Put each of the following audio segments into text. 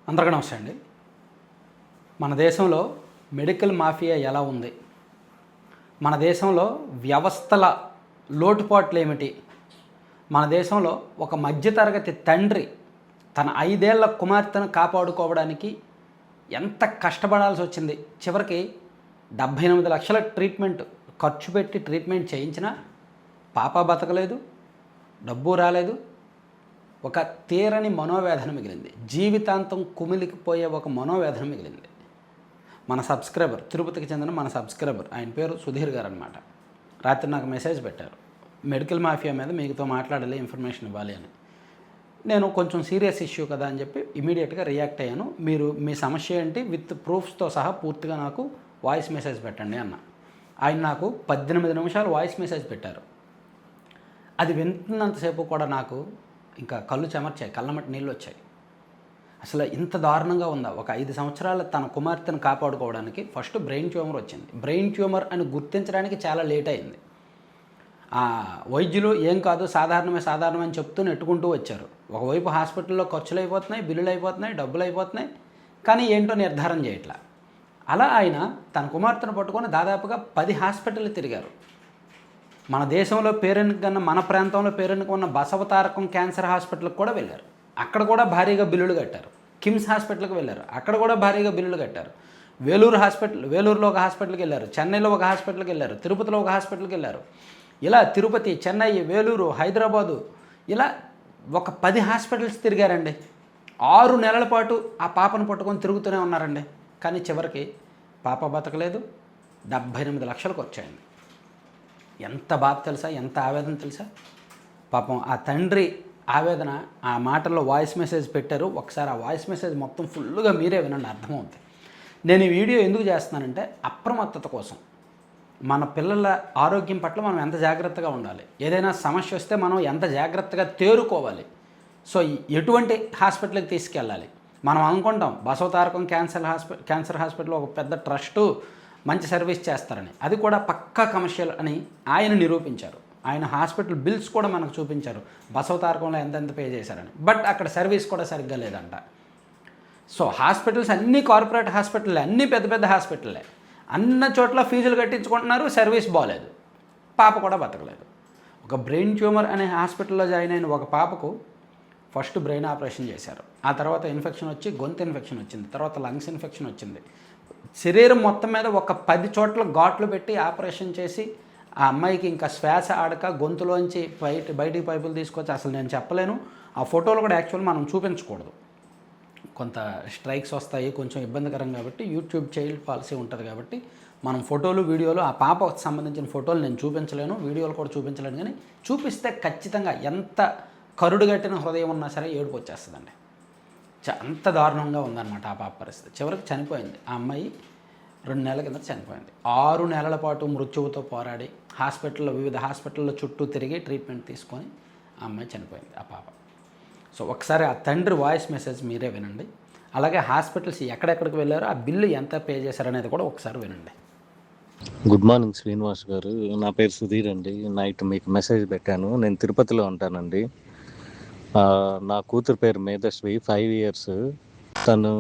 అందరికీ నమస్తే అండి. మన దేశంలో మెడికల్ మాఫియా ఎలా ఉంది, మన దేశంలో వ్యవస్థల లోటుపాట్లు ఏమిటి, మన దేశంలో ఒక మధ్యతరగతి తండ్రి తన 5 ఏళ్ల కుమార్తెను కాపాడుకోవడానికి ఎంత కష్టపడాల్సి వచ్చింది. చివరికి 78 లక్షల ట్రీట్మెంట్ ఖర్చు పెట్టి ట్రీట్మెంట్ చేయించినా పాప బతకలేదు, డబ్బు రాలేదు. ఒక తీరని మనోవేదన మిగిలింది. జీవితాంతం కుమిలికిపోయే ఒక మనోవేదన మిగిలింది. మన సబ్స్క్రైబర్, తిరుపతికి చెందిన మన సబ్స్క్రైబర్, ఆయన పేరు సుధీర్ గారు అనమాట. రాత్రి నాకు మెసేజ్ పెట్టారు, మెడికల్ మాఫియా మీద మీతో మాట్లాడాలి, ఇన్ఫర్మేషన్ ఇవ్వాలి అని. నేను కొంచెం సీరియస్ ఇష్యూ కదా అని చెప్పి ఇమీడియట్గా రియాక్ట్ అయ్యాను. మీరు మీ సమస్య ఏంటి విత్ ప్రూఫ్స్తో సహా పూర్తిగా నాకు వాయిస్ మెసేజ్ పెట్టండి అన్న. ఆయన నాకు 18 నిమిషాలు వాయిస్ మెసేజ్ పెట్టారు. అది వింటున్నంతసేపు కూడా నాకు ఇంకా కళ్ళు చెమర్చాయి, కళ్ళమటి నీళ్ళు వచ్చాయి. అసలు ఇంత దారుణంగా ఉందా? ఒక 5 సంవత్సరాల తన కుమార్తెను కాపాడుకోవడానికి ఫస్ట్ బ్రెయిన్ ట్యూమర్ వచ్చింది. బ్రెయిన్ ట్యూమర్ అని గుర్తించడానికి చాలా లేట్ అయింది. వైద్యులు ఏం కాదు, సాధారణమని చెప్తూ నెట్టుకుంటూ వచ్చారు. ఒకవైపు హాస్పిటల్లో ఖర్చులు అయిపోతున్నాయి, బిల్లులు అయిపోతున్నాయి, డబ్బులు అయిపోతున్నాయి, కానీ ఏంటో నిర్ధారణ చేయట్లా. అలా ఆయన తన కుమార్తెను పట్టుకొని దాదాపుగా 10 హాస్పిటళ్ళు తిరిగారు. మన దేశంలో పేరెన్నికన్న, మన ప్రాంతంలో పేరెన్నికన్న బసవతారకం క్యాన్సర్ హాస్పిటల్కి కూడా వెళ్ళారు. అక్కడ కూడా భారీగా బిల్లులు కట్టారు. కిమ్స్ హాస్పిటల్కి వెళ్ళారు, అక్కడ కూడా భారీగా బిల్లులు కట్టారు. వేలూరులో ఒక హాస్పిటల్కి వెళ్ళారు, చెన్నైలో ఒక హాస్పిటల్కి వెళ్ళారు, తిరుపతిలో ఒక హాస్పిటల్కి వెళ్ళారు. ఇలా తిరుపతి, చెన్నై, వేలూరు, హైదరాబాదు, ఇలా ఒక 10 హాస్పిటల్స్ తిరిగారండి. 6 నెలల పాటు ఆ పాపను పట్టుకొని తిరుగుతూనే ఉన్నారండి. కానీ చివరికి పాప బతకలేదు. 78 లక్షలకు వచ్చాయండి. ఎంత బాధ తెలుసా, ఎంత ఆవేదన తెలుసా? పాపం ఆ తండ్రి ఆవేదన ఆ మాటల్లో వాయిస్ మెసేజ్ పెట్టారు. ఒకసారి ఆ వాయిస్ మెసేజ్ మొత్తం ఫుల్గా మీరే వినండి, అర్థమవుతుంది. నేను ఈ వీడియో ఎందుకు చేస్తున్నానంటే అప్రమత్తత కోసం. మన పిల్లల ఆరోగ్యం పట్ల మనం ఎంత జాగ్రత్తగా ఉండాలి, ఏదైనా సమస్య వస్తే మనం ఎంత జాగ్రత్తగా తేరుకోవాలి. సో ఎటువంటి హాస్పిటల్కి తీసుకెళ్ళాలి. మనం అనుకుంటాం బసవతారకం క్యాన్సర్ హాస్పిటల్ ఒక పెద్ద ట్రస్టు, మంచి సర్వీస్ చేస్తారని. అది కూడా పక్కా కమర్షియల్ అని ఆయన నిరూపించారు. ఆయన హాస్పిటల్ బిల్స్ కూడా మనకు చూపించారు, బసవతారకంలో ఎంతెంత పే చేశారని. బట్ అక్కడ సర్వీస్ కూడా సరిగ్గా లేదంట. సో హాస్పిటల్స్ అన్నీ కార్పొరేట్ హాస్పిటల్లే, అన్నీ పెద్ద పెద్ద హాస్పిటల్లే. అన్న చోట్ల ఫీజులు కట్టించుకుంటున్నారు, సర్వీస్ బాగలేదు, పాప కూడా బతకలేదు. ఒక బ్రెయిన్ ట్యూమర్ అనే హాస్పిటల్లో జాయిన్ అయిన ఒక పాపకు ఫస్ట్ బ్రెయిన్ ఆపరేషన్ చేశారు. ఆ తర్వాత ఇన్ఫెక్షన్ వచ్చి గొంతు ఇన్ఫెక్షన్ వచ్చింది, తర్వాత లంగ్స్ ఇన్ఫెక్షన్ వచ్చింది. శరీరం మొత్తం మీద ఒక 10 చోట్ల ఘాట్లు పెట్టి ఆపరేషన్ చేసి ఆ అమ్మాయికి ఇంకా శ్వాస ఆడక గొంతులోంచి బయటికి పైపులు తీసుకొచ్చి, అసలు నేను చెప్పలేను. ఆ ఫోటోలు కూడా యాక్చువల్ మనం చూపించకూడదు, కొంత స్ట్రైక్స్ వస్తాయి, కొంచెం ఇబ్బందికరం. కాబట్టి యూట్యూబ్ చైల్డ్ పాలసీ ఉంటుంది కాబట్టి మనం ఫోటోలు, వీడియోలు, ఆ పాపకు సంబంధించిన ఫోటోలు నేను చూపించలేను, వీడియోలు కూడా చూపించలేను. కానీ చూపిస్తే ఖచ్చితంగా ఎంత కరుడుగట్టిన హృదయం ఉన్నా సరే ఏడుపు వచ్చేస్తుందండి. అంత దారుణంగా ఉందన్నమాట ఆ పాప పరిస్థితి. చివరికి చనిపోయింది. ఆ అమ్మాయి 2 నెలల కింద చనిపోయింది. 6 నెలల పాటు మృత్యువుతో పోరాడి వివిధ హాస్పిటల్లో చుట్టూ తిరిగి ట్రీట్మెంట్ తీసుకొని ఆ అమ్మాయి చనిపోయింది, ఆ పాప. సో ఒకసారి ఆ తండ్రి వాయిస్ మెసేజ్ మీరే వినండి. అలాగే హాస్పిటల్స్ ఎక్కడెక్కడికి వెళ్ళారో, ఆ బిల్లు ఎంత పే చేశారనేది కూడా ఒకసారి వినండి. గుడ్ మార్నింగ్ శ్రీనివాస్ గారు, నా పేరు సుధీర్ అండి. నైట్ మీకు మెసేజ్ పెట్టాను. నేను తిరుపతిలో ఉంటానండి. నా కూతురు పేరు మేధశ్రీ, 5 ఇయర్స్. తను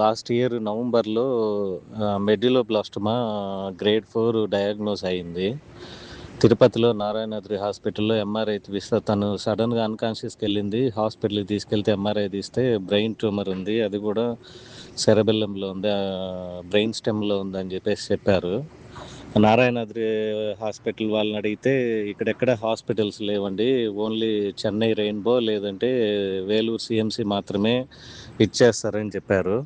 లాస్ట్ ఇయర్ నవంబర్లో మెడిలోబ్లాస్టమా గ్రేడ్ 4 డయాగ్నోస్ అయింది. తిరుపతిలో నారాయణాద్రి హాస్పిటల్లో ఎంఆర్ఐ తీస్తే తను సడన్గా అన్కాన్షియస్కి వెళ్ళింది. హాస్పిటల్కి తీసుకెళ్తే ఎంఆర్ఐ తీస్తే బ్రెయిన్ ట్యూమర్ ఉంది, అది కూడా సెరబెల్లంలో ఉంది, బ్రెయిన్ స్టెమ్లో ఉందని చెప్పారు. నారాయణాద్రి హాస్పిటల్ వాళ్ళని అడిగితే ఇక్కడెక్కడ హాస్పిటల్స్ లేవండి, ఓన్లీ చెన్నై రెయిన్బో లేదంటే వేలూరు సిఎంసి మాత్రమే ఇచ్చేస్తారని చెప్పారు.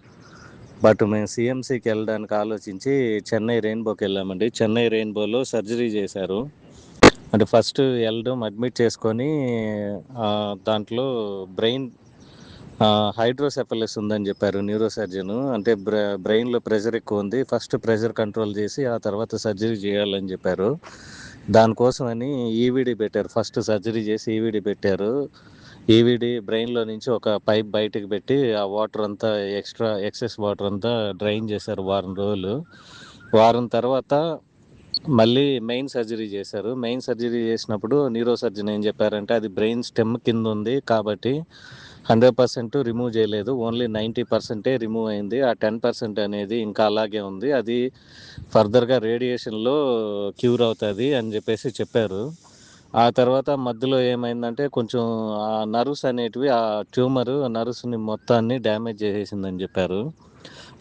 బట్ మేము సిఎంసికి వెళ్ళడానికి ఆలోచించి చెన్నై రెయిన్బోకి వెళ్ళామండి. చెన్నై రెయిన్బోలో సర్జరీ చేశారు. అంటే ఫస్ట్ వెళ్ళడం, అడ్మిట్ చేసుకొని దాంట్లో బ్రెయిన్ హైడ్రోసెఫలస్ ఉందని చెప్పారు న్యూరో సర్జన్. అంటే బ్రెయిన్లో ప్రెషర్ ఎక్కువ ఉంది, ఫస్ట్ ప్రెషర్ కంట్రోల్ చేసి ఆ తర్వాత సర్జరీ చేయాలని చెప్పారు. దానికోసమని ఈవీడీ పెట్టారు. ఫస్ట్ సర్జరీ చేసి ఈవీడీ పెట్టారు. ఈవీడీ బ్రెయిన్లో నుంచి ఒక పైప్ బయటకు పెట్టి ఆ వాటర్ అంతా ఎక్సెస్ వాటర్ అంతా డ్రైన్ చేశారు వారం రోజులు. వారం తర్వాత మళ్ళీ మెయిన్ సర్జరీ చేశారు. మెయిన్ సర్జరీ చేసినప్పుడు న్యూరో సర్జన్ ఏం చెప్పారంటే అది బ్రెయిన్ స్టెమ్ కింద ఉంది కాబట్టి 100% రిమూవ్ చేయలేదు, ఓన్లీ 90% రిమూవ్ అయింది. ఆ 10% అనేది ఇంకా అలాగే ఉంది, అది ఫర్దర్గా రేడియేషన్లో క్యూర్ అవుతుంది అని చెప్పేసి చెప్పారు. ఆ తర్వాత మధ్యలో ఏమైందంటే కొంచెం ఆ నర్వ్స్ అనేటివి, ఆ ట్యూమర్ నర్వ్స్ని మొత్తాన్ని డ్యామేజ్ చేసేసిందని చెప్పారు.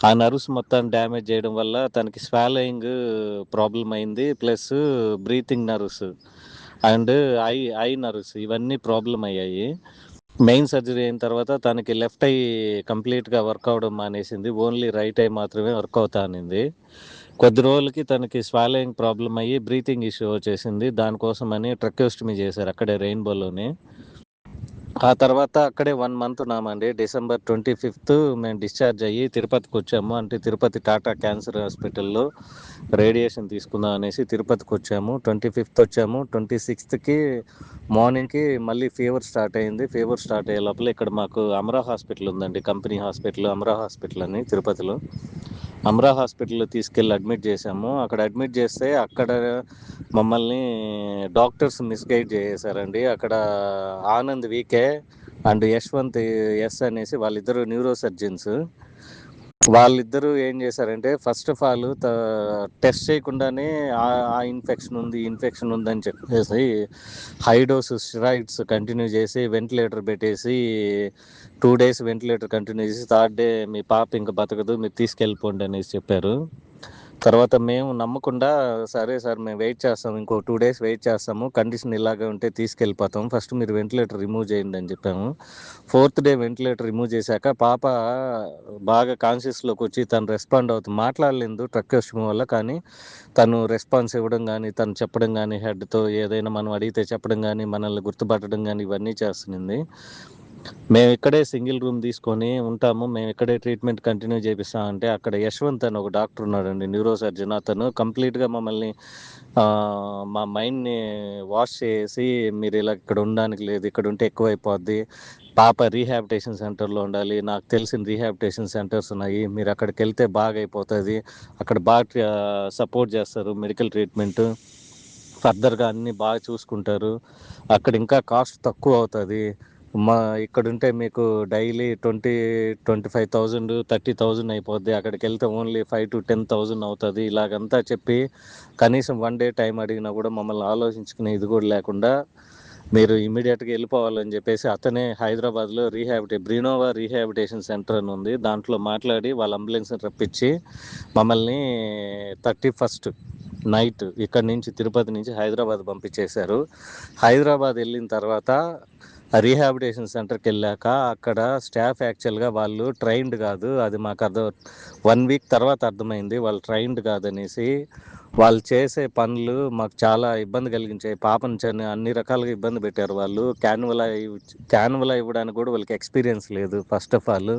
ఆ నర్వ్స్ మొత్తాన్ని డ్యామేజ్ చేయడం వల్ల తనకి స్వాలోయింగ్ ప్రాబ్లం అయింది, plus breathing nerves and I nerves ఇవన్నీ ప్రాబ్లం అయ్యాయి. మెయిన్ సర్జరీ అయిన తర్వాత తనకి లెఫ్ట్ ఐ కంప్లీట్గా వర్క్ అవడం మానేసింది, ఓన్లీ రైట్ ఐ మాత్రమే వర్క్ అవుతా అనింది. కొద్ది రోజులకి తనకి స్వాలోయింగ్ ప్రాబ్లం అయ్యి బ్రీతింగ్ ఇష్యూ వచ్చేసింది. దానికోసమని ట్రక్యోస్టమీ చేశారు అక్కడే రెయిన్బోలోనే. ఆ తర్వాత అక్కడే 1 మంత్ ఉన్నామండి. డిసెంబర్ 25th మేము డిశ్చార్జ్ అయ్యి తిరుపతికి వచ్చాము. అంటే తిరుపతి టాటా క్యాన్సర్ హాస్పిటల్లో రేడియేషన్ తీసుకుందాం అనేసి తిరుపతికి వచ్చాము. 25th వచ్చాము. 26th మార్నింగ్కి మళ్ళీ ఫీవర్ స్టార్ట్ అయింది. ఫీవర్ స్టార్ట్ అయ్యే లోపల ఇక్కడ మాకు అమరా హాస్పిటల్ ఉందండి, కంపెనీ హాస్పిటల్ అమరా హాస్పిటల్ అని తిరుపతిలో. అమరా హాస్పిటల్లో తీసుకెళ్ళి అడ్మిట్ చేశాము. అక్కడ అడ్మిట్ చేస్తే అక్కడ మమ్మల్ని డాక్టర్స్ మిస్గైడ్ చేశారండి. అక్కడ Anand VK and Yashwant S అనేసి వాళ్ళిద్దరు న్యూరో సర్జన్స్. వాళ్ళిద్దరూ ఏం చేశారంటే ఫస్ట్ ఆఫ్ ఆల్ టెస్ట్ చేయకుండానే ఆ ఇన్ఫెక్షన్ ఉంది, ఇన్ఫెక్షన్ ఉందని చెప్పేసి హై డోస్ స్టెరాయిడ్స్ కంటిన్యూ చేసి వెంటిలేటర్ పెట్టేసి 2 days వెంటిలేటర్ కంటిన్యూ చేసి 3rd day మీ పాప ఇంకా బతకదు, మీరు తీసుకెళ్ళిపోండి అనేసి చెప్పారు. తర్వాత మేము నమ్మకుండా సరే సార్ మేము వెయిట్ చేస్తాం, ఇంకో 2 days వెయిట్ చేస్తాము, కండిషన్ ఇలాగే ఉంటే తీసుకెళ్ళిపోతాం, ఫస్ట్ మీరు వెంటిలేటర్ రిమూవ్ చేయండి అని చెప్పాము. 4th day వెంటిలేటర్ రిమూవ్ చేశాక పాప బాగా కాన్షియస్లోకి వచ్చి తను రెస్పాండ్ అవుతుంది, మాట్లాడలేదు ట్రక్యోస్టమీ వల్ల, కానీ తను రెస్పాన్స్ ఇవ్వడం కానీ తను చెప్పడం కానీ హెడ్తో ఏదైనా మనం అడిగితే చెప్పడం కానీ మనల్ని గుర్తుపట్టడం కానీ ఇవన్నీ చేస్తుంది. మేము ఇక్కడే సింగిల్ రూమ్ తీసుకొని ఉంటాము, మేము ఇక్కడే ట్రీట్మెంట్ కంటిన్యూ చేపిస్తామంటే అక్కడ యశ్వంత్ అని ఒక డాక్టర్ ఉన్నాడండి, న్యూరో సర్జన్. అతను కంప్లీట్గా మమ్మల్ని మా మైండ్ని వాష్ చేసి మీరు ఇలా ఇక్కడ ఉండడానికి లేదు, ఇక్కడ ఉంటే ఎక్కువైపోద్ది, పాప రీహాబిటేషన్ సెంటర్లో ఉండాలి, నాకు తెలిసిన రీహాబిటేషన్ సెంటర్స్ ఉన్నాయి, మీరు అక్కడికి వెళ్తే బాగా అయిపోతుంది, అక్కడ బాగా సపోర్ట్ చేస్తారు, మెడికల్ ట్రీట్మెంట్ ఫర్దర్గా అన్నీ బాగా చూసుకుంటారు, అక్కడ ఇంకా కాస్ట్ తక్కువ అవుతుంది, మా ఇక్కడ ఉంటే మీకు డైలీ 25,000 30,000 అయిపోద్ది, అక్కడికి వెళ్తే ఓన్లీ 5 to 10,000 అవుతుంది, ఇలాగంతా చెప్పి కనీసం 1 day టైం అడిగినా కూడా మమ్మల్ని ఆలోచించుకునే ఇది కూడా లేకుండా మీరు ఇమీడియట్గా వెళ్ళిపోవాలని చెప్పేసి అతనే హైదరాబాద్లో బ్రీనోవా రీహాబిటేషన్ సెంటర్ అని ఉంది, దాంట్లో మాట్లాడి వాళ్ళ అంబులెన్స్ని రప్పించి మమ్మల్ని 31st నైట్ ఇక్కడ నుంచి తిరుపతి నుంచి హైదరాబాద్ పంపించేశారు. హైదరాబాద్ వెళ్ళిన తర్వాత రీహాబిటేషన్ సెంటర్కి వెళ్ళాక అక్కడ స్టాఫ్ యాక్చువల్గా వాళ్ళు ట్రైన్డ్ కాదు, అది మాకు 1 week తర్వాత అర్థమైంది వాళ్ళు ట్రైన్డ్ కాదనేసి. వాళ్ళు చేసే పనులు మాకు చాలా ఇబ్బంది కలిగించాయి, పాపను అన్ని రకాలుగా ఇబ్బంది పెట్టారు వాళ్ళు. క్యాన్వలా ఇవ్వడానికి కూడా వాళ్ళకి ఎక్స్పీరియన్స్ లేదు. ఫస్ట్ ఆఫ్ ఆల్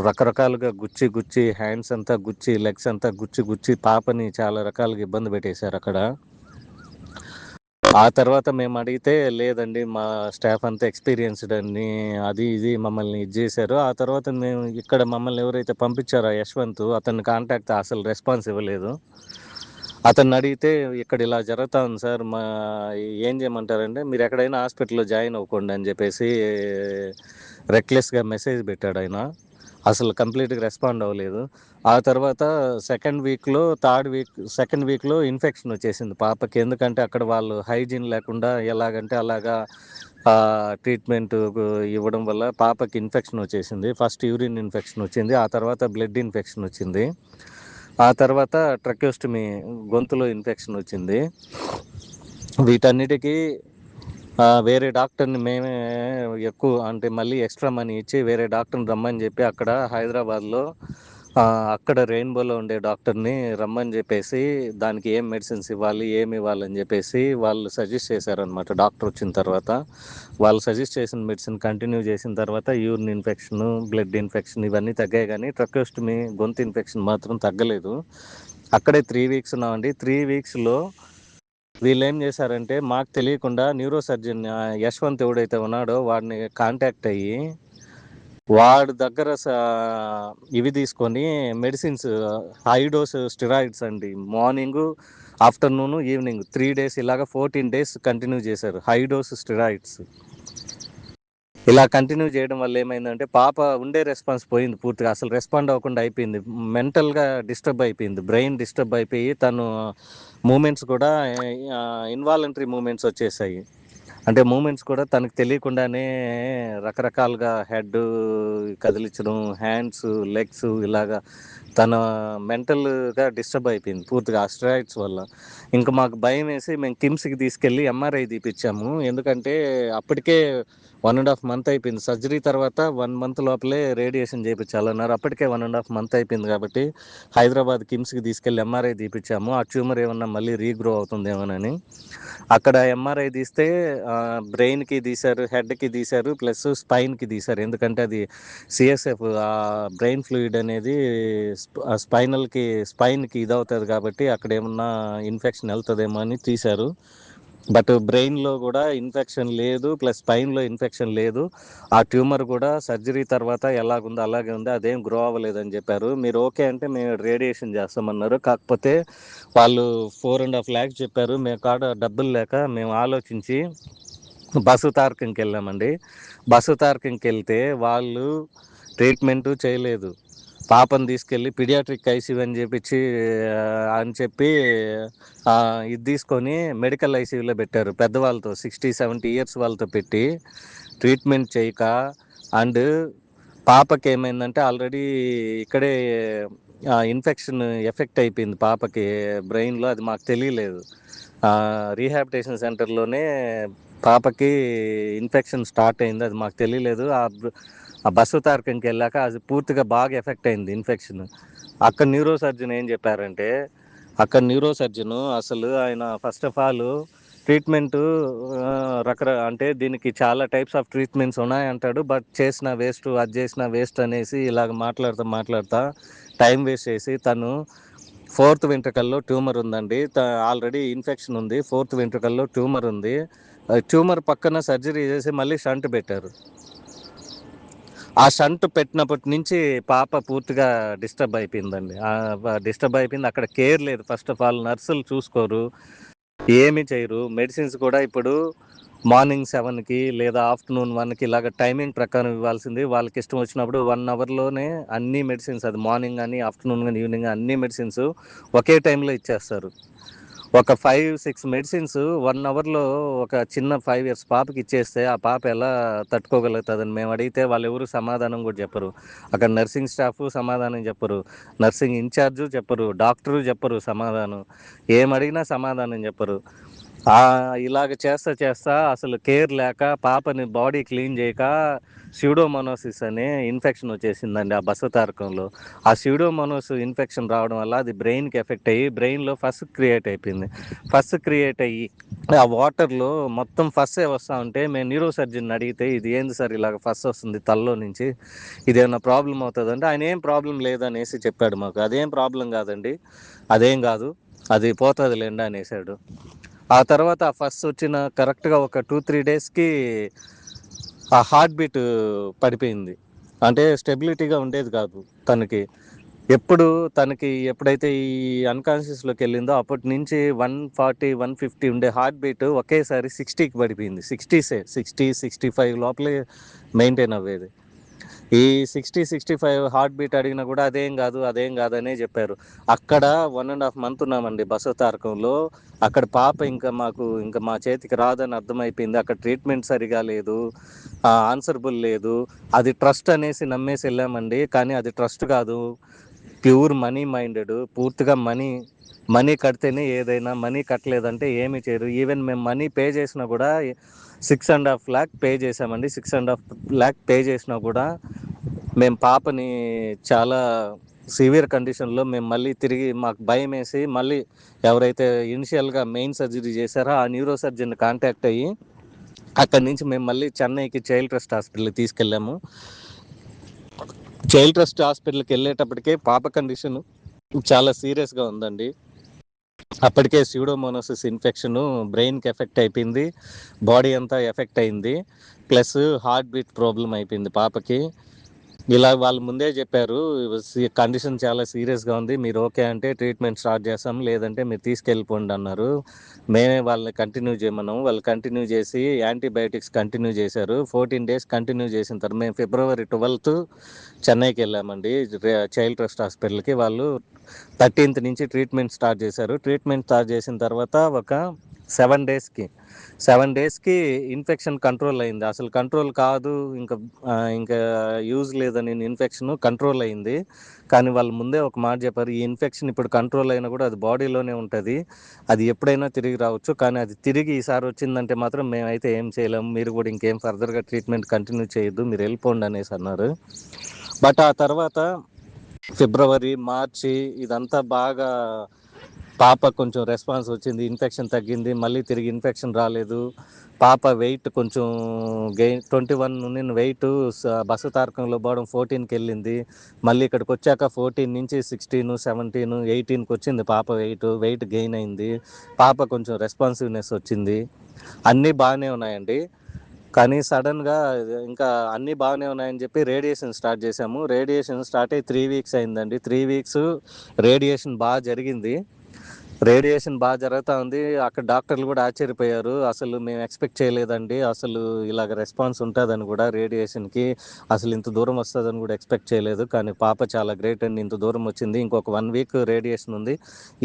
రకరకాలుగా గుచ్చి హ్యాండ్స్ అంతా గుచ్చి, లెగ్స్ అంతా గుచ్చి పాపని చాలా రకాలుగా ఇబ్బంది పెట్టేశారు అక్కడ. ఆ తర్వాత మేము అడిగితే లేదండి మా స్టాఫ్ అంతా ఎక్స్పీరియన్స్డ్ అని అది ఇది మమ్మల్ని ఇది చేశారు. ఆ తర్వాత మేము ఇక్కడ మమ్మల్ని ఎవరైతే పంపించారో యశ్వంత్, అతన్ని కాంటాక్ట్ అసలు రెస్పాన్స్ ఇవ్వలేదు. అతన్ని అడిగితే ఇక్కడ ఇలా జరుగుతా ఉంది సార్, ఏం చేయమంటారంటే మీరు ఎక్కడైనా హాస్పిటల్లో జాయిన్ అవ్వకండి అని చెప్పేసి రెక్లెస్గా మెసేజ్ పెట్టాడు ఆయన. అసలు కంప్లీట్గా రెస్పాండ్ అవ్వలేదు. ఆ తర్వాత సెకండ్ వీక్లో ఇన్ఫెక్షన్ వచ్చేసింది పాపకి. ఎందుకంటే అక్కడ వాళ్ళు హైజీన్ లేకుండా ఎలాగంటే అలాగా ట్రీట్మెంట్ ఇవ్వడం వల్ల పాపకి ఇన్ఫెక్షన్ వచ్చేసింది. ఫస్ట్ యూరిన్ ఇన్ఫెక్షన్ వచ్చింది, ఆ తర్వాత బ్లడ్ ఇన్ఫెక్షన్ వచ్చింది, ఆ తర్వాత ట్రక్యోస్టమీ గొంతులో ఇన్ఫెక్షన్ వచ్చింది. వీటన్నిటికీ వేరే డాక్టర్ని మేమే ఎక్కువ అంటే మళ్ళీ ఎక్స్ట్రా మనీ ఇచ్చి వేరే డాక్టర్ని రమ్మని చెప్పి అక్కడ హైదరాబాద్లో అక్కడ రెయిన్బోలో ఉండే డాక్టర్ని రమ్మని చెప్పేసి దానికి ఏం మెడిసిన్స్ ఇవ్వాలి ఏమి ఇవ్వాలని చెప్పేసి వాళ్ళు సజెస్ట్ చేశారనమాట. డాక్టర్ వచ్చిన తర్వాత వాళ్ళు సజెస్ట్ చేసిన మెడిసిన్ కంటిన్యూ చేసిన తర్వాత యూరిన్ ఇన్ఫెక్షన్, బ్లడ్ ఇన్ఫెక్షన్ ఇవన్నీ తగ్గాయి, కానీ ట్రక్యోస్టమీ గొంతు ఇన్ఫెక్షన్ మాత్రం తగ్గలేదు. అక్కడే 3 weeks ఉన్నామండి. 3 weeksలో వీళ్ళు ఏం చేశారంటే మాకు తెలియకుండా న్యూరో సర్జన్ యశ్వంత్ ఎవడైతే ఉన్నాడో వాడిని కాంటాక్ట్ అయ్యి వాడి దగ్గర ఇవి తీసుకొని మెడిసిన్స్, హై డోస్ స్టెరాయిడ్స్ అండి, మార్నింగ్ ఆఫ్టర్నూన్ ఈవినింగ్ 3 days ఇలాగా 14 days కంటిన్యూ చేశారు హై డోస్ స్టెరాయిడ్స్. ఇలా కంటిన్యూ చేయడం వల్ల ఏమైందంటే పాప ఉండే రెస్పాన్స్ పోయింది పూర్తిగా, అసలు రెస్పాండ్ అవ్వకుండా అయిపోయింది. మెంటల్గా డిస్టర్బ్ అయిపోయింది, బ్రెయిన్ డిస్టర్బ్ అయిపోయి తను మూమెంట్స్ కూడా ఇన్వాలంటరీ మూమెంట్స్ వచ్చేసాయి. అంటే మూమెంట్స్ కూడా తనకు తెలియకుండానే రకరకాలుగా హెడ్ కదిలించడం, హ్యాండ్స్, లెగ్స్ ఇలాగా తన మెంటల్గా డిస్టర్బ్ అయిపోయింది పూర్తిగా ఆ స్టెరాయిడ్స్ వల్ల. ఇంకా మాకు భయం వేసి మేము కిమ్స్కి తీసుకెళ్ళి ఎంఆర్ఐ తీపిచ్చాము. ఎందుకంటే అప్పటికే 1.5 మంత్ అయిపోయింది. సర్జరీ తర్వాత 1 మంత్ లోపలే రేడియేషన్ చేయించాలన్నారు. అప్పటికే 1.5 మంత్ అయిపోయింది కాబట్టి హైదరాబాద్ కిమ్స్కి తీసుకెళ్ళి ఎంఆర్ఐ తీపిచ్చాము. ఆ ట్యూమర్ ఏమన్నా మళ్ళీ రీగ్రో అవుతుందేమోనని. అక్కడ ఎంఆర్ఐ తీస్తే బ్రెయిన్కి తీశారు, హెడ్కి తీశారు, ప్లస్ స్పైన్కి తీశారు. ఎందుకంటే అది సిఎస్ఎఫ్ బ్రెయిన్ ఫ్లూయిడ్ అనేది స్పైన్కి ఇదవుతుంది కాబట్టి అక్కడ ఏమన్నా ఇన్ఫెక్షన్ వెళ్తుందేమో అని తీశారు. బట్ బ్రెయిన్లో కూడా ఇన్ఫెక్షన్ లేదు, ప్లస్ స్పైన్లో ఇన్ఫెక్షన్ లేదు. ఆ ట్యూమర్ కూడా సర్జరీ తర్వాత ఎలాగుందో అలాగే ఉంది, అదేం గ్రో అవ్వలేదని చెప్పారు. మీరు ఓకే అంటే మేము రేడియేషన్ చేస్తామన్నారు. కాకపోతే వాళ్ళు 4.5 lakhs చెప్పారు. మేము కాడ డబ్బులు లేక మేము ఆలోచించి బస్సు తారకంకి వెళ్ళామండి. బస్సు తారకంకి వెళ్తే వాళ్ళు ట్రీట్మెంట్ చేయలేదు. పాపను తీసుకెళ్ళి పిడియాట్రిక్ ఐసీయూ అని చెప్పి ఇది తీసుకొని మెడికల్ ఐసీయూలో పెట్టారు. పెద్దవాళ్ళతో 60-70 years వాళ్ళతో పెట్టి ట్రీట్మెంట్ చేయక, అండ్ పాపకి ఏమైందంటే ఆల్రెడీ ఇక్కడే ఇన్ఫెక్షన్ ఎఫెక్ట్ అయిపోయింది పాపకి బ్రెయిన్లో. అది మాకు తెలియలేదు. రీహాబిటేషన్ సెంటర్లోనే పాపకి ఇన్ఫెక్షన్ స్టార్ట్ అయింది, అది మాకు తెలియలేదు. ఆ బస్సు తారకంకి వెళ్ళాక అది పూర్తిగా బాగా ఎఫెక్ట్ అయింది ఇన్ఫెక్షన్. అక్కడ న్యూరో సర్జన్ ఏం చెప్పారంటే, అక్కడ న్యూరో సర్జను అసలు ఆయన ఫస్ట్ ఆఫ్ ఆల్ ట్రీట్మెంట్ అంటే దీనికి చాలా టైప్స్ ఆఫ్ ట్రీట్మెంట్స్ ఉన్నాయంటాడు. బట్ చేసిన వేస్ట్, అది చేసిన వేస్ట్ అనేసి ఇలాగ మాట్లాడుతా టైం వేస్ట్ చేసి తను 4th వెంట్రుకల్లో ట్యూమర్ ఉందండి. ఆల్రెడీ ఇన్ఫెక్షన్ ఉంది, 4th వెంట్రుకల్లో ట్యూమర్ ఉంది. ట్యూమర్ పక్కన సర్జరీ చేసి మళ్ళీ షంట్ పెట్టారు. ఆ షంట్ పెట్టినప్పటి నుంచి పాప పూర్తిగా డిస్టర్బ్ అయిపోయిందండి. డిస్టర్బ్ అయిపోయింది. అక్కడ కేర్ లేదు. ఫస్ట్ ఆఫ్ ఆల్ నర్సులు చూసుకోరు, ఏమి చేయరు. మెడిసిన్స్ కూడా ఇప్పుడు మార్నింగ్ 7కి లేదా ఆఫ్టర్నూన్ 1కి ఇలాగ టైమింగ్ ప్రకారం ఇవ్వాల్సింది. వాళ్ళకి ఇష్టం వచ్చినప్పుడు 1 అవర్లోనే అన్ని మెడిసిన్స్, అది మార్నింగ్ కానీ ఆఫ్టర్నూన్ కానీ ఈవినింగ్ అన్ని మెడిసిన్స్ ఒకే టైంలో ఇచ్చేస్తారు. ఒక 5-6 మెడిసిన్స్ 1 అవర్లో ఒక చిన్న 5 years పాపకి ఇచ్చేస్తే ఆ పాప ఎలా తట్టుకోగలుగుతుందని మేము అడిగితే వాళ్ళు ఎవరు సమాధానం కూడా చెప్పరు. అక్కడ నర్సింగ్ స్టాఫ్ సమాధానం చెప్పరు, నర్సింగ్ ఇన్ఛార్జు చెప్పరు, డాక్టరు చెప్పరు సమాధానం. ఏమడిగినా సమాధానం చెప్పరు. ఇలాగ చేస్తా అసలు కేర్ లేక పాపని బాడీ క్లీన్ చేయక స్యూడోమోనోసిస్ అనే ఇన్ఫెక్షన్ వచ్చేసిందండి ఆ బసవ తారకంలో. ఆ స్యూడోమోనోస్ ఇన్ఫెక్షన్ రావడం వల్ల అది బ్రెయిన్కి ఎఫెక్ట్ అయ్యి బ్రెయిన్లో ఫస్ట్ క్రియేట్ అయిపోయింది. ఫస్ట్ క్రియేట్ అయ్యి ఆ వాటర్లో మొత్తం ఫస్సే వస్తూ ఉంటే మేము న్యూరో సర్జన్ అడిగితే, ఇది ఏంది సార్ ఇలాగ ఫస్ట్ వస్తుంది తలలో నుంచి, ఇదేమన్నా ప్రాబ్లం అవుతుందంటే ఆయన ఏం ప్రాబ్లం లేదనేసి చెప్పాడు మాకు. అదేం ప్రాబ్లం కాదండి, అదేం కాదు, అది పోతుంది లేండి అనేసాడు. ఆ తర్వాత ఫస్ట్ వచ్చిన కరెక్ట్గా ఒక 2-3 డేస్కి ఆ హార్ట్ బీట్ పడిపోయింది. అంటే స్టెబిలిటీగా ఉండేది కాదు తనకి. ఎప్పుడైతే ఈ అన్కాన్షియస్లోకి వెళ్ళిందో అప్పటి నుంచి 140-150 ఉండే హార్ట్ బీట్ ఒకేసారి 60కి పడిపోయింది. 60-65 లోపలే మెయింటైన్ అవ్వేది. ఈ 60-65 హార్ట్ బీట్ అడిగినా కూడా అదేం కాదనే చెప్పారు. అక్కడ 1.5 month ఉన్నామండి బసవ తారకంలో. అక్కడ పాప ఇంకా మా చేతికి రాదని అర్థమైపోయింది. అక్కడ ట్రీట్మెంట్ సరిగా లేదు, ఆన్సరబుల్ లేదు. అది ట్రస్ట్ అనేసి నమ్మేసి వెళ్ళామండి, కానీ అది ట్రస్ట్ కాదు, ప్యూర్ మనీ మైండెడ్. పూర్తిగా మనీ కడితేనే ఏదైనా, మనీ కట్టలేదంటే ఏమీ చేయరు. ఈవెన్ మేము మనీ పే చేసినా కూడా 6.5 lakh పే చేసామండి. 6.5 lakh పే చేసినా కూడా మేము పాపని చాలా సివియర్ కండిషన్లో మేము మళ్ళీ తిరిగి మాకు భయం వేసి మళ్ళీ ఎవరైతే ఇనిషియల్గా మెయిన్ సర్జరీ చేశారో ఆ న్యూరో సర్జన్ కాంటాక్ట్ అయ్యి అక్కడి నుంచి మేము మళ్ళీ చెన్నైకి చైల్డ్ ట్రస్ట్ హాస్పిటల్కి తీసుకెళ్ళాము. చైల్డ్ ట్రస్ట్ హాస్పిటల్కి వెళ్ళేటప్పటికే పాప కండిషన్ చాలా సీరియస్గా ఉందండి. అప్పటికే స్యూడోమోనోసిస్ ఇన్ఫెక్షన్ బ్రెయిన్కి ఎఫెక్ట్ అయిపోయింది, బాడీ అంతా ఎఫెక్ట్ అయింది, ప్లస్ హార్ట్ బీట్ ప్రాబ్లం అయిపోయింది పాపకి. ఇలా వాళ్ళు ముందే చెప్పారు, కండిషన్ చాలా సీరియస్గా ఉంది, మీరు ఓకే అంటే ట్రీట్మెంట్ స్టార్ట్ చేస్తాం, లేదంటే మీరు తీసుకెళ్ళిపోండి అన్నారు. మేమే వాళ్ళని కంటిన్యూ చేయమన్నాము. వాళ్ళు కంటిన్యూ చేసి యాంటీబయాటిక్స్ కంటిన్యూ చేశారు. 14 డేస్ కంటిన్యూ చేసిన తర్వాత మేము ఫిబ్రవరి 12th చెన్నైకి వెళ్ళామండి, చైల్డ్ ట్రస్ట్ హాస్పిటల్కి. వాళ్ళు 13th నుంచి ట్రీట్మెంట్ స్టార్ట్ చేశారు. ట్రీట్మెంట్ స్టార్ట్ చేసిన తర్వాత ఒక 7 డేస్కి ఇన్ఫెక్షన్ కంట్రోల్ అయింది. అసలు కంట్రోల్ కాదు, ఇంకా యూజ్ లేదని ఇన్ఫెక్షన్ కంట్రోల్ అయింది. కానీ వాళ్ళు ముందే ఒక మాట చెప్పారు, ఈ ఇన్ఫెక్షన్ ఇప్పుడు కంట్రోల్ అయినా కూడా అది బాడీలోనే ఉంటుంది, అది ఎప్పుడైనా తిరిగి రావచ్చు, కానీ అది తిరిగి ఈసారి వచ్చిందంటే మాత్రం మేమైతే ఏం చేయలేము, మీరు కూడా ఇంకేం ఫర్దర్గా ట్రీట్మెంట్ కంటిన్యూ చేయొద్దు, మీరు వెళ్ళిపోండి అనేసి అన్నారు. బట్ ఆ తర్వాత ఫిబ్రవరి, మార్చి ఇదంతా బాగా పాప కొంచెం రెస్పాన్స్ వచ్చింది, ఇన్ఫెక్షన్ తగ్గింది, మళ్ళీ తిరిగి ఇన్ఫెక్షన్ రాలేదు. పాప వెయిట్ కొంచెం గెయిన్ 21 ఉన్న వెయిట్ బస్సు తారకంలో పోవడం 14కి వెళ్ళింది. మళ్ళీ ఇక్కడికి వచ్చాక 14 నుంచి 16, 17, 18కి వచ్చింది పాప వెయిట్ గెయిన్ అయింది. పాప కొంచెం రెస్పాన్సివ్నెస్ వచ్చింది. అన్నీ బాగానే ఉన్నాయండి. కానీ సడన్గా ఇంకా అన్నీ బాగానే ఉన్నాయని చెప్పి రేడియేషన్ స్టార్ట్ చేశాము. రేడియేషన్ స్టార్ట్ అయ్యి 3 వీక్స్ అయిందండి. 3 వీక్స్ రేడియేషన్ బాగా జరిగింది. రేడియేషన్ బాగా జరుగుతూ ఉంది. అక్కడ డాక్టర్లు కూడా ఆశ్చర్యపోయారు, అసలు మేము ఎక్స్పెక్ట్ చేయలేదండి, అసలు ఇలాగ రెస్పాన్స్ ఉంటుందని కూడా రేడియేషన్కి, అసలు ఇంత దూరం వస్తుందని కూడా ఎక్స్పెక్ట్ చేయలేదు. కానీ పాప చాలా గ్రేట్ అండి, ఇంత దూరం వచ్చింది. ఇంకొక 1 వీక్ రేడియేషన్ ఉంది.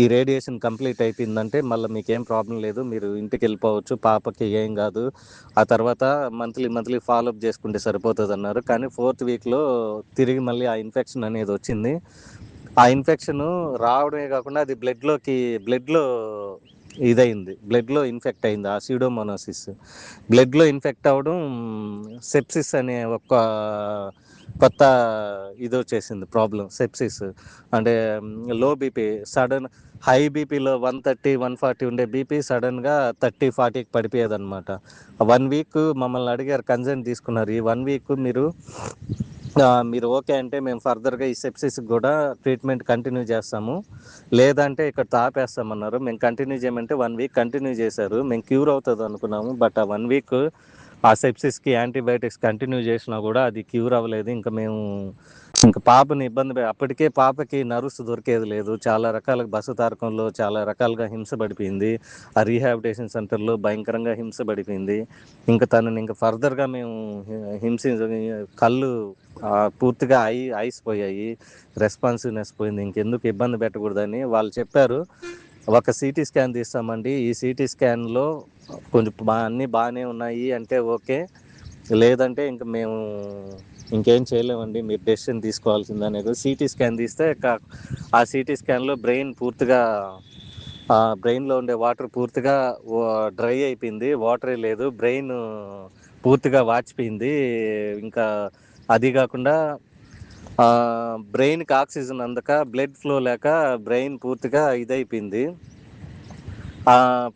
ఈ రేడియేషన్ కంప్లీట్ అయిపోయిందంటే మళ్ళీ మీకేం ప్రాబ్లం లేదు, మీరు ఇంటికి వెళ్ళిపోవచ్చు, పాపకి ఏం కాదు, ఆ తర్వాత మంత్లీ ఫాలోఅప్ చేసుకుంటే సరిపోతుంది అన్నారు. కానీ 4th వీక్లో తిరిగి మళ్ళీ ఆ ఇన్ఫెక్షన్ అనేది వచ్చింది. ఆ ఇన్ఫెక్షన్ రావడమే కాకుండా అది బ్లడ్లో ఇదైంది, బ్లడ్లో ఇన్ఫెక్ట్ అయింది. ఆ సీడోమోనాసిస్ బ్లడ్లో ఇన్ఫెక్ట్ అవ్వడం సెప్సిస్ అనే ఒక కొత్త ఇది వచ్చేసింది ప్రాబ్లం. సెప్సిస్ అంటే లో బీపీ, సడన్ హై బీపీలో 130, 140 ఉండే బీపీ సడన్గా 30, 40కి పడిపోయేది అనమాట. 1 వీక్ మమ్మల్ని అడిగారు, కన్సర్న్ తీసుకున్నారు, ఈ 1 వీక్ మీరు ఓకే అంటే మేము ఫర్దర్గా ఈ సెప్సిస్కి కూడా ట్రీట్మెంట్ కంటిన్యూ చేస్తాము, లేదంటే ఇక్కడ ఆపేస్తామన్నారు. మేము కంటిన్యూ చేయమంటే 1 వీక్ కంటిన్యూ చేశారు. మేము క్యూర్ అవుతుంది అనుకున్నాము. బట్ ఆ 1 వీక్ ఆ సెప్సిస్కి యాంటీబయాటిక్స్ కంటిన్యూ చేసినా కూడా అది క్యూర్ అవ్వలేదు. ఇంకా పాపని అప్పటికే పాపకి నర్వ్స్ దొరికేది లేదు, చాలా రకాలుగా బస్సు తారకంలో చాలా రకాలుగా హింసపడిపోయింది, ఆ రీహాబిటేషన్ సెంటర్లో భయంకరంగా హింసపడిపోయింది. ఇంకా తనని ఇంకా ఫర్దర్గా మేము కళ్ళు పూర్తిగా ఐస్ పోయాయి, రెస్పాన్సివ్నెస్ పోయింది, ఇంకెందుకు ఇబ్బంది పెట్టకూడదని వాళ్ళు చెప్పారు. ఒక సిటీ స్కాన్ తీస్తామండి, ఈ సిటీ స్కాన్లో కొంచెం అన్నీ బాగానే ఉన్నాయి అంటే ఓకే, లేదంటే ఇంకా మేము ఇంకేం చేయలేమండి, మీరు డెసిషన్ తీసుకోవాల్సింది అనేది. సిటీ స్కాన్ తీస్తే ఆ సిటీ స్కాన్లో బ్రెయిన్లో ఉండే వాటర్ పూర్తిగా డ్రై అయిపోయింది, వాటరే లేదు, బ్రెయిన్ పూర్తిగా వాచిపోయింది. ఇంకా అది కాకుండా బ్రెయిన్కి ఆక్సిజన్ అందక, బ్లడ్ ఫ్లో లేక బ్రెయిన్ పూర్తిగా ఇదైపోయింది.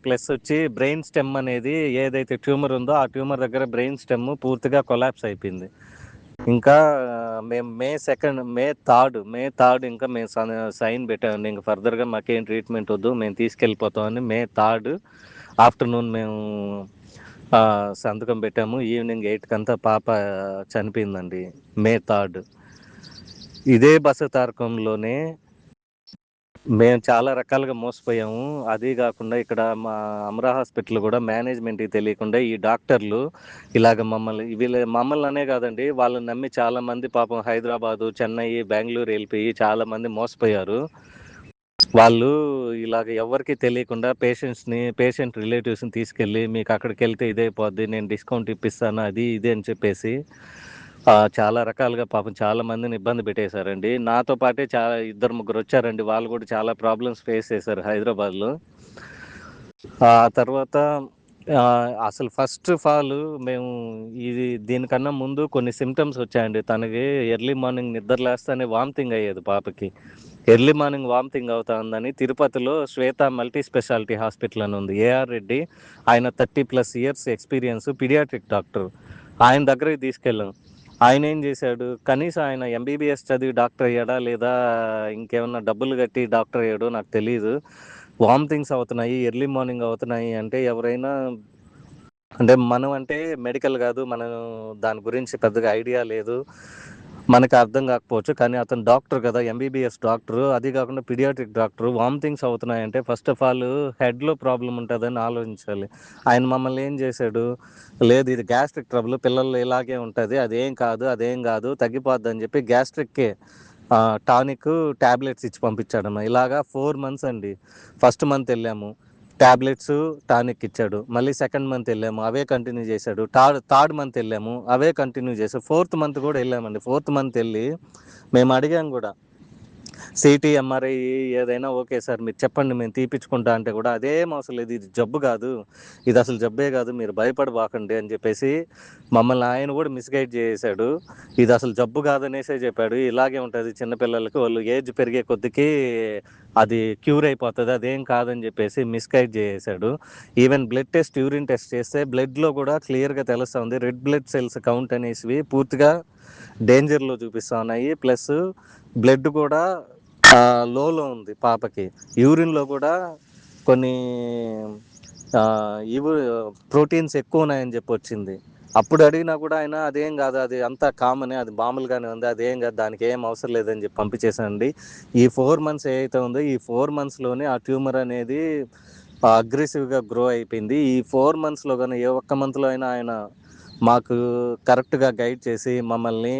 ప్లస్ వచ్చి బ్రెయిన్ స్టెమ్ అనేది ఏదైతే ట్యూమర్ ఉందో ఆ ట్యూమర్ దగ్గర బ్రెయిన్ స్టెమ్ పూర్తిగా కొలాప్స్ అయిపోయింది. ఇంకా మేము మే 3 ఇంకా మేము సైన్ పెట్టామండి, ఇంకా ఫర్దర్గా మాకేం ట్రీట్మెంట్ వద్దు, మేము తీసుకెళ్ళిపోతామని. మే 3 ఆఫ్టర్నూన్ మేము సంతకం పెట్టాము. ఈవినింగ్ 8కి అంతా పాప చనిపోయిందండి, మే 3. ఇదే బస్సు తారకంలోనే మేము చాలా రకాలుగా మోసపోయాము. అది కాకుండా ఇక్కడ మా అమరా హాస్పిటల్ కూడా మేనేజ్మెంట్కి తెలియకుండా ఈ డాక్టర్లు ఇలాగ మమ్మల్ని అనే కాదండి, వాళ్ళని నమ్మి చాలామంది పాపం హైదరాబాదు, చెన్నై, బెంగళూరు వెళ్ళిపోయి చాలామంది మోసపోయారు. వాళ్ళు ఇలాగ ఎవరికి తెలియకుండా పేషెంట్ రిలేటివ్స్ని తీసుకెళ్ళి, మీకు అక్కడికి వెళ్తే ఇదైపోద్ది, నేను డిస్కౌంట్ ఇప్పిస్తాను, అది ఇది అని చెప్పేసి చాలా రకాలుగా పాపం చాలా మందిని ఇబ్బంది పెట్టేశారండి. నాతో పాటే 2-3 వచ్చారండి, వాళ్ళు కూడా చాలా ప్రాబ్లమ్స్ ఫేస్ చేశారు హైదరాబాద్లో. ఆ తర్వాత అసలు ఫస్ట్ ఆఫ్ ఆల్ మేము దీనికన్నా ముందు కొన్ని సిమ్టమ్స్ వచ్చాయండి. తనకి ఎర్లీ మార్నింగ్ నిద్ర లేస్తానే వామిటింగ్ అయ్యేది పాపకి. ఎర్లీ మార్నింగ్ వామిటింగ్ అవుతా ఉందని తిరుపతిలో శ్వేత మల్టీ స్పెషాలిటీ హాస్పిటల్ అని ఉంది, ఏఆర్ రెడ్డి, ఆయన 30+ ఇయర్స్ ఎక్స్పీరియన్స్ పీడియాట్రిక్ డాక్టర్, ఆయన దగ్గరికి తీసుకెళ్ళాం. ఆయన ఏం చేశాడు, కనీసం ఆయన ఎంబీబీఎస్ చదివి డాక్టర్ అయ్యాడా లేదా ఇంకేమన్నా డబ్బులు కట్టి డాక్టర్ అయ్యాడో నాకు తెలియదు, వామిటింగ్స్ అవుతున్నాయి, ఎర్లీ మార్నింగ్ అవుతున్నాయి అంటే ఎవరైనా, అంటే మనం అంటే మెడికల్ కాదు, మనం దాని గురించి పెద్దగా ఐడియా లేదు, మనకు అర్థం కాకపోవచ్చు, కానీ అతను డాక్టర్ కదా, ఎంబీబీఎస్ డాక్టర్, అది కాకుండా పీడియాట్రిక్ డాక్టర్. వామిటింగ్స్ అవుతున్నాయంటే ఫస్ట్ ఆఫ్ ఆల్ హెడ్లో ప్రాబ్లం ఉంటుందని ఆలోచించాలి. ఆయన మమ్మల్ని ఏం చేశాడు, లేదు ఇది గ్యాస్ట్రిక్ ట్రబుల్, పిల్లలు ఇలాగే ఉంటుంది, అదేం కాదు తగ్గిపోద్ది అని చెప్పి గ్యాస్ట్రిక్కే టానిక్ ట్యాబ్లెట్స్ ఇచ్చి పంపించాడన్న. ఇలాగా 4 months అండి. ఫస్ట్ మంత్ వెళ్ళాము, ట్యాబ్లెట్స్ టానిక్ ఇచ్చాడు. మళ్ళీ సెకండ్ మంత్ వెళ్ళాము, అవే కంటిన్యూ చేశాడు. థర్డ్ మంత్ వెళ్ళాము, అవే కంటిన్యూ చేశాడు. 4th month కూడా వెళ్ళామండి. 4th month వెళ్ళి మేము అడిగాం కూడా, సిటీ ఎంఆర్ఐ ఏదైనా ఓకే సార్ మీరు చెప్పండి మేము తీపిచ్చుకుంటా అంటే కూడా అదేం అవసరం లేదు, ఇది జబ్బు కాదు, ఇది అసలు జబ్బే కాదు, మీరు భయపడబాకండి అని చెప్పేసి మమ్మల్ని ఆయన కూడా మిస్గైడ్ చేశాడు. ఇది అసలు జబ్బు కాదనేసే చెప్పాడు. ఇలాగే ఉంటుంది చిన్నపిల్లలకి, వాళ్ళు ఏజ్ పెరిగే కొద్దికి అది క్యూర్ అయిపోతుంది, అదేం కాదని చెప్పేసి మిస్గైడ్ చేశాడు. Even blood test, urine test చేస్తే బ్లడ్లో కూడా క్లియర్గా తెలుస్తుంది, రెడ్ బ్లడ్ సెల్స్ కౌంట్ అనేసివి పూర్తిగా డేంజర్లో చూపిస్తూ ఉన్నాయి. ప్లస్ బ్లడ్ కూడా లోలో ఉంది పాపకి. యూరిన్లో కూడా కొన్ని ఇవి ప్రోటీన్స్ ఎక్కువ ఉన్నాయని చెప్పి వచ్చింది. అప్పుడు అడిగినా కూడా ఆయన అదేం కాదు, అది అంతా కామనే, అది మామూలుగానే ఉంది, అదేం కాదు, దానికి ఏం అవసరం లేదని చెప్పి పంపించేసానండి. ఈ 4 months ఏదైతే ఉందో ఈ 4 monthsలోనే ఆ ట్యూమర్ అనేది అగ్రెసివ్గా గ్రో అయిపోయింది. ఈ 4 monthsలో కానీ ఏ ఒక్క మంత్లో అయినా ఆయన మాకు కరెక్ట్గా గైడ్ చేసి మమ్మల్ని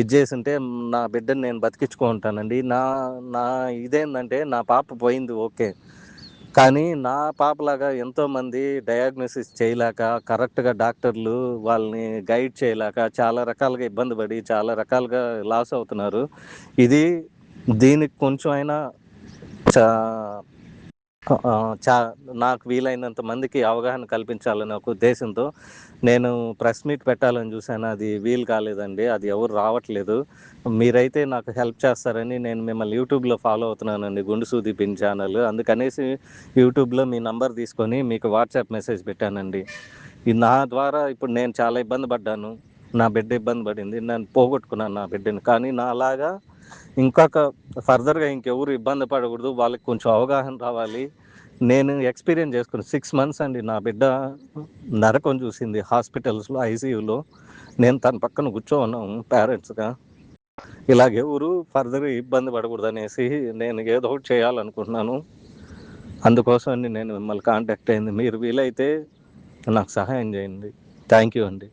ఇది చేసింటే నా బిడ్డని నేను బతికించుకుంటానండి. నా నా ఇదేంటంటే నా పాప పోయింది ఓకే, కానీ నా పాపలాగా ఎంతోమంది డయాగ్నోసిస్ చేయలేక, కరెక్ట్గా డాక్టర్లు వాళ్ళని గైడ్ చేయలేక చాలా రకాలుగా ఇబ్బంది పడి చాలా రకాలుగా లాస్ అవుతున్నారు. దీనికి కొంచెం అయినా చా చా నాకు వీలైనంత మందికి అవగాహన కల్పించాలనే ఒక ఉద్దేశంతో నేను ప్రెస్ మీట్ పెట్టాలని చూశాను. అది వీలు కాలేదండి, అది ఎవరు రావట్లేదు. మీరైతే నాకు హెల్ప్ చేస్తారని నేను మిమ్మల్ని యూట్యూబ్లో ఫాలో అవుతున్నానండి, గుండు సూది పిన్ ఛానల్. అందుకనేసి యూట్యూబ్లో మీ నంబర్ తీసుకొని మీకు వాట్సాప్ మెసేజ్ పెట్టానండి. ఇది నా ద్వారా ఇప్పుడు నేను చాలా ఇబ్బంది పడ్డాను, నా బిడ్డ ఇబ్బంది పడింది, నేను పోగొట్టుకున్నాను నా బిడ్డని. కానీ నా అలాగా ఇంకొక ఫర్దర్గా ఇంకెవరు ఇబ్బంది పడకూడదు, వాళ్ళకి కొంచెం అవగాహన రావాలి. నేను ఎక్స్పీరియన్స్ చేసుకుని 6 months అండి నా బిడ్డ నరకం చూసింది హాస్పిటల్స్లో, ఐసీయూలో. నేను తన పక్కన కూర్చోన్నాను పేరెంట్స్గా. ఇలాగెవరు ఫర్దర్గా ఇబ్బంది పడకూడదు అనేసి నేను ఏదో ఒకటి చేయాలనుకుంటున్నాను. అందుకోసం నేను మిమ్మల్ని కాంటాక్ట్ అయింది. మీరు వీలైతే నాకు సహాయం చేయండి. థ్యాంక్ యూ అండి.